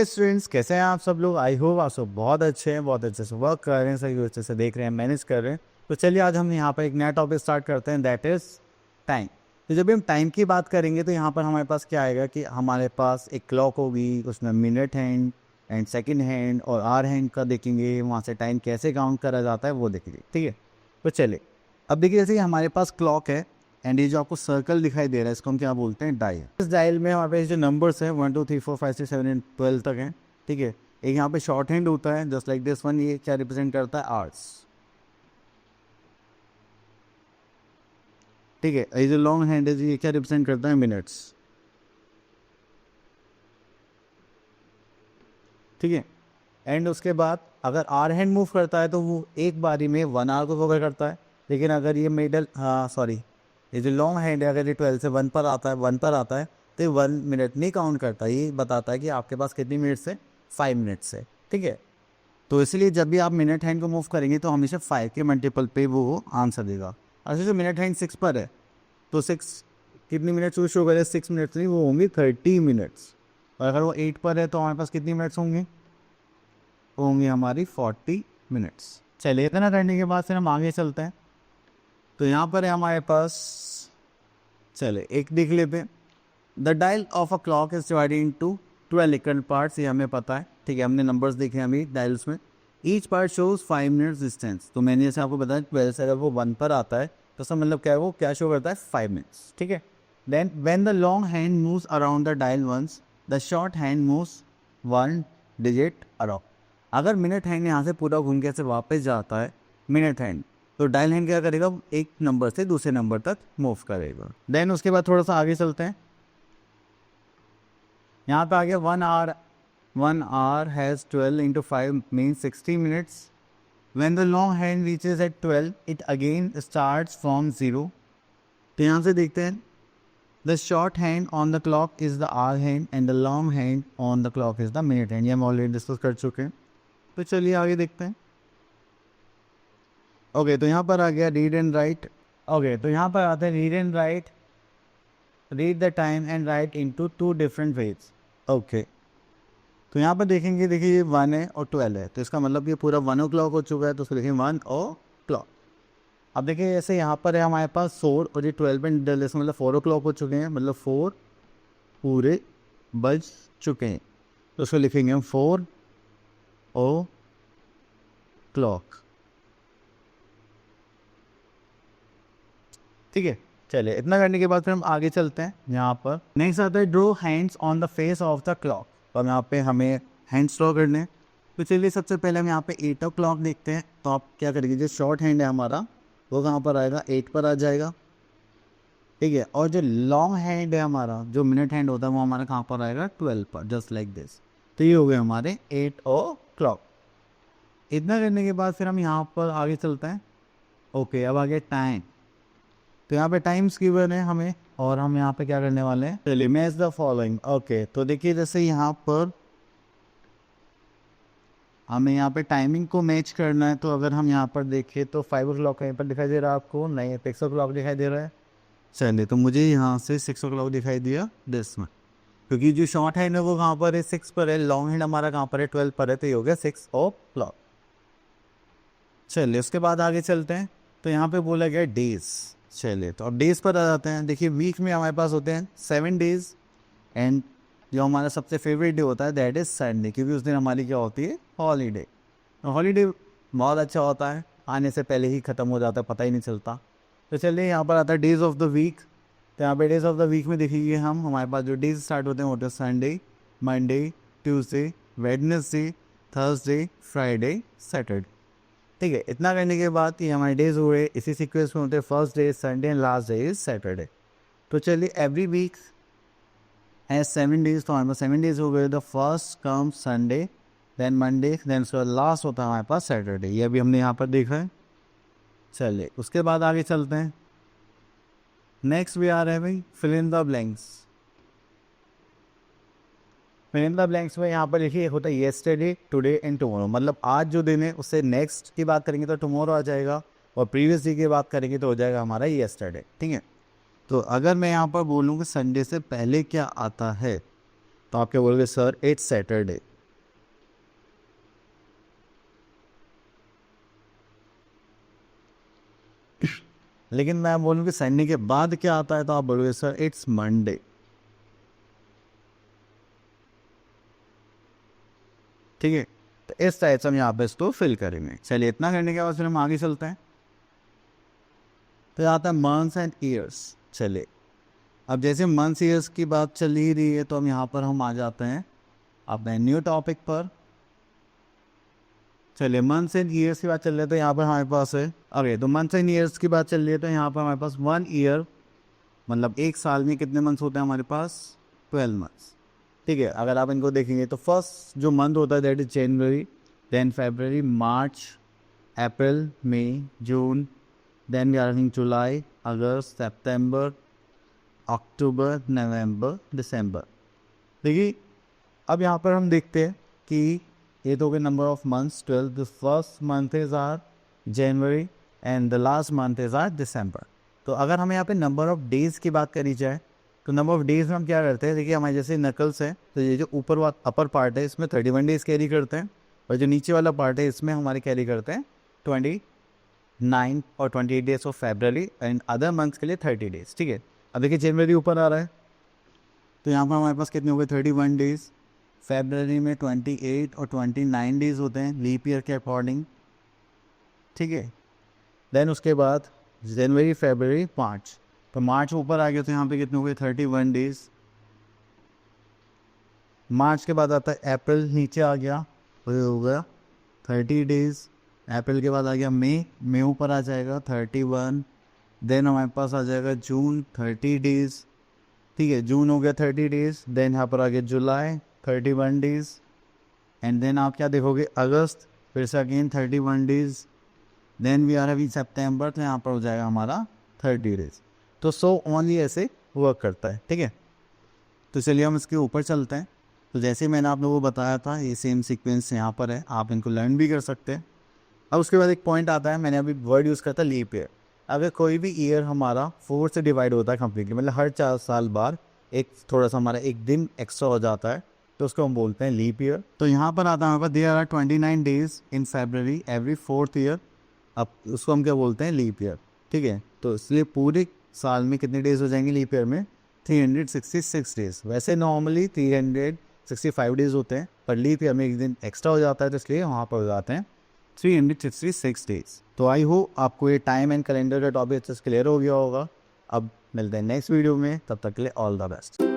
हे students, कैसे हैं आप सब लोग। आई होप आप सब बहुत अच्छे हैं, बहुत अच्छे से वर्क कर रहे हैं, सही अच्छे से देख रहे हैं, मैनेज कर रहे हैं। तो चलिए आज हम यहाँ पर एक नया टॉपिक स्टार्ट करते हैं, दैट इज़ टाइम। तो जब भी हम टाइम की बात करेंगे तो यहाँ पर हमारे पास क्या आएगा कि हमारे पास एक क्लॉक होगी, उसमें minute hand and second hand और आवर हैंड का देखेंगे, वहाँ से टाइम कैसे काउंट करा जाता है वो देखेंगे। ठीक है, तो चलिए अब देखिए, जैसे कि हमारे पास क्लॉक है एंड ये जो आपको सर्कल दिखाई दे रहा है इसको हम क्या बोलते हैं, डायल। इस डायल में हमारे पास जो नंबर्स हैं 1 2 3 4 5 6 7 8 12 तक हैं। ठीक है, एक यहाँ पे शॉर्ट हैंड होता है जस्ट लाइक दिस वन, ये क्या रिप्रेजेंट करता है, आवर्स। ठीक है, ये जो लॉन्ग हैंड है ये क्या रिप्रेजेंट करता है, मिनट्स। ठीक है, एंड उसके बाद अगर आर हैंड मूव करता है तो वो एक बारी में 1 आवर को कवर करता है। लेकिन अगर ये मिडल सॉरी ये जो लॉन्ग हैंड है, अगर ये 12 से 1 पर आता है, 1 पर आता है तो ये 1 मिनट नहीं काउंट करता, ये बताता है कि आपके पास कितनी मिनट्स है, 5 मिनट्स है। ठीक है, तो इसलिए जब भी आप मिनट हैंड को मूव करेंगे तो हमेशा 5 के मल्टीपल पे वो आंसर देगा। अच्छा, जो मिनट हैंड 6 पर है तो 6 कितनी मिनट्स वो शो करे, 6 मिनट्स नहीं, वो होंगी 30 मिनट्स। और अगर वो 8 पर है तो हमारे पास कितनी मिनट्स होंगे, होंगी हमारी 40 मिनट्स। चलिए, इतना करने के बाद फिर हम आगे चलते हैं। तो यहाँ पर है हमारे पास, चले एक देख लेते हैं। The dial of a clock is divided into 12 equal parts, ये हमें पता है। ठीक है, हमने नंबर्स देखे हैं अभी डायल्स में। Each part shows 5 minutes distance. तो मैंने जैसे आपको बताया 12 से अगर वो 1 पर आता है तो सब मतलब क्या है, वो क्या शो करता है, 5 मिनट्स। ठीक है, then when the long hand moves around the dial once, the short hand moves 1 digit around. अगर मिनट हैंड यहाँ से पूरा घूम के ऐसे वापस जाता है मिनट हैंड, तो डायल हैंड क्या करेगा, एक नंबर से दूसरे नंबर तक मूव करेगा। देन उसके बाद थोड़ा सा आगे चलते हैं। यहाँ पे आ गया 1 hour has 12 into 5 means 60 minutes. When the long hand reaches at 12 it again starts from 0। तो यहाँ से देखते हैं, the short hand on the clock is the hour hand and the long hand on the clock is the minute hand. ये हम already discuss कर चुके हैं। तो चलिए आगे देखते हैं। ओके, तो यहाँ पर आ गया रीड एंड राइट। ओके, तो यहाँ पर आते हैं read and right, read the time and right into 2 different ways. Okay, तो यहाँ पर देखेंगे, देखिए ये 1 है और 12 है, तो इसका मतलब ये पूरा 1 o'clock हो चुका है, तो उसको देखिए 1 o'clock। अब देखिए जैसे यहाँ पर है हमारे पास 4 और ये 12 में डल, इसका मतलब 4 o'clock हो चुके हैं, मतलब 4 पूरे बज चुके हैं, तो उसको लिखेंगे हम 4 o'clock। ठीक है, चलिए इतना करने के बाद फिर हम आगे चलते हैं। यहाँ पर नेक्स्ट आता है draw hands on the face of the clock. तो हम यहाँ पे हमें हैंड्स ड्रॉ करने हैं। तो चलिए सबसे पहले हम यहाँ पे 8 o'clock देखते हैं। तो आप क्या करेंगे, जो शॉर्ट हैंड है हमारा वो कहाँ पर आएगा, 8 पर आ जाएगा। ठीक है, और जो लॉन्ग हैंड है हमारा, जो मिनट हैंड होता है वो हमारा कहाँ पर आएगा, 12 पर, जस्ट लाइक दिस। तो ये हो गए हमारे 8 o'clock। इतना करने के बाद फिर हम यहाँ पर आगे चलते हैं। ओके, अब आगे टाइम। तो यहाँ पे टाइम्स गिवन है हमें, और हम यहाँ पे क्या करने वाले हैं, चलिए मैच द फॉलोइंग। ओके, तो देखिए जैसे यहाँ पर हमें यहाँ पे टाइमिंग को मैच करना है। तो अगर हम यहाँ पर देखें तो 5 o'clock कहीं पर दिखाई दे रहा है आपको, नहीं 6 o'clock दिखाई दे रहा है। चलिए, तो मुझे यहाँ से 6 o'clock दिखाई दिया दिस में, क्योंकि जो शॉर्ट हैंड है वो कहाँ पर है, 6 पर है, लॉन्ग हैंड हमारा कहाँ पर है, 12 पर है, तो ये हो गया 6 o'clock। चलिए उसके बाद आगे चलते हैं। तो यहाँ पे बोला गया डेज। चलिए, तो अब डेज पर आ जाते हैं। देखिए वीक में हमारे पास होते हैं 7 डेज, एंड जो हमारा सबसे फेवरेट डे होता है दैट इज़ संडे, क्योंकि उस दिन हमारी क्या होती है, हॉलीडे। हॉलीडे बहुत अच्छा होता है, आने से पहले ही ख़त्म हो जाता है, पता ही नहीं चलता। तो चलिए यहाँ पर आता है डेज ऑफ द वीक। तो यहाँ पे डेज ऑफ द वीक में देखिए हम, हमारे पास जो डेज स्टार्ट होते हैं होते हैं Sunday, Monday, Tuesday, Wednesday, Thursday, Friday, Saturday. ठीक है, इतना करने के बाद ये हमारे डेज हुए, इसी सीक्वेंस में होते हैं first day Sunday and last day is Saturday. तो चलिए एवरी वीक है 7 डेज, तो हमारे पास 7 डेज हो गए। The first come Sunday, then Monday, then उसके बाद लास्ट होता है हमारे पास सैटरडे। ये अभी हमने यहाँ पर देखा है। चलिए उसके बाद आगे चलते हैं। नेक्स्ट भी आ रहा है भाई, fill in the blanks. Fill in the blanks में यहाँ पर लिखिए होता है येस्टरडे, टुडे एंड टुमारो। मतलब आज जो दिन है उससे नेक्स्ट की बात करेंगे तो टुमारो आ जाएगा, और प्रीवियस डे की बात करेंगे तो हो जाएगा हमारा येस्टरडे। ठीक है, तो अगर मैं यहाँ पर बोलूँ कि संडे से पहले क्या आता है, तो आप क्या बोलोगे, सर इट्स सैटरडे। लेकिन मैं बोलूँ कि संडे के बाद क्या आता है तो आप बोलोगे सर इट्स मंडे। ठीक है, तो इस टाइप से हम यहाँ पे इसको फिल करेंगे। चलिए इतना करने के बाद फिर हम आगे चलते हैं। तो आता है मंथ्स एंड ईयर्स। चलिए अब जैसे मंथ्स ईयर्स की बात चल ही रही है तो हम यहाँ पर हम आ जाते हैं अपने न्यू टॉपिक पर। चलिए मंथ्स एंड ईयर्स की बात चल रही है तो यहाँ पर हमारे पास है अरे तो मंथ्स एंड ईयर्स की बात चल रही है तो यहाँ पर हमारे पास 1 ईयर मतलब एक साल में कितने मंथ्स होते हैं हमारे पास 12 मंथ्स। ठीक है, अगर आप इनको देखेंगे तो फर्स्ट जो मंथ होता है that is January, then February, March, April, May, June, then we are having July, August, September, October, November, December. देखिए अब यहाँ पर हम देखते हैं कि ये तो हो गए number of months 12। The first month is are January and the last month is are December. तो अगर हमें यहाँ पे नंबर ऑफ डेज़ की बात करी जाए तो नंबर ऑफ डेज़ में हम क्या करते हैं, देखिए हमारे जैसे नकल्स है तो ये जो ऊपर अपर पार्ट है इसमें 31 डेज़ कैरी करते हैं और जो नीचे वाला पार्ट है इसमें हमारे कैरी करते हैं 29 और 28 days of February and other months के लिए 30 डेज। ठीक है, अब देखिए जनवरी ऊपर आ रहा है तो यहाँ पर हमारे पास कितने हो गए 31 डेज़। फेब्रवरी में 28 और 29 डेज़ होते हैं लीप ईयर के अकॉर्डिंग। ठीक है, देन उसके बाद जनवरी फरवरी मार्च, तो मार्च ऊपर आ गया तो यहाँ पे कितने हो गए 31 डेज़। मार्च के बाद आता है अप्रैल, नीचे आ गया तो ये हो गया 30 डेज़। अप्रैल के बाद आ गया मई ऊपर आ जाएगा 31। देन हमारे पास आ जाएगा जून 30 डेज़। ठीक है, जून हो गया 30 डेज़। देन यहाँ पर आ गया जुलाई 31 डेज़ एंड देन आप क्या देखोगे अगस्त, फिर से again 31 days. Then we are having September, तो यहाँ पर हो जाएगा हमारा 30 डेज़। तो सो ओनली ऐसे वर्क करता है। ठीक है, तो चलिए हम इसके ऊपर चलते हैं। तो जैसे मैंने आप लोगों को बताया था ये सेम सीक्वेंस यहाँ पर है, आप इनको लर्न भी कर सकते हैं। अब उसके बाद एक पॉइंट आता है, मैंने अभी वर्ड यूज़ करता लीप ईयर। अगर कोई भी ईयर हमारा 4 से डिवाइड होता है कम्प्लीटली, मतलब हर 4 साल बाद एक थोड़ा सा हमारा एक दिन एक्स्ट्रा हो जाता है तो उसको हम बोलते हैं लीप ईयर। तो यहाँ पर आता है हमारे पास there are 29 days in February every 4th year. अब उसको हम क्या बोलते हैं लीप ईयर। ठीक है, तो इसलिए पूरे साल में कितने डेज हो जाएंगे लीप ईयर में 366 डेज। वैसे नॉर्मली 365 डेज होते हैं पर लीप ईयर में एक दिन एक्स्ट्रा हो जाता है तो इसलिए वहाँ पर हो जाते हैं 366 डेज। तो आई होप आपको ये टाइम एंड कैलेंडर का टॉपिक अच्छे से क्लियर हो गया होगा। अब मिलते हैं नेक्स्ट वीडियो में, तब तक के लिए ऑल द बेस्ट।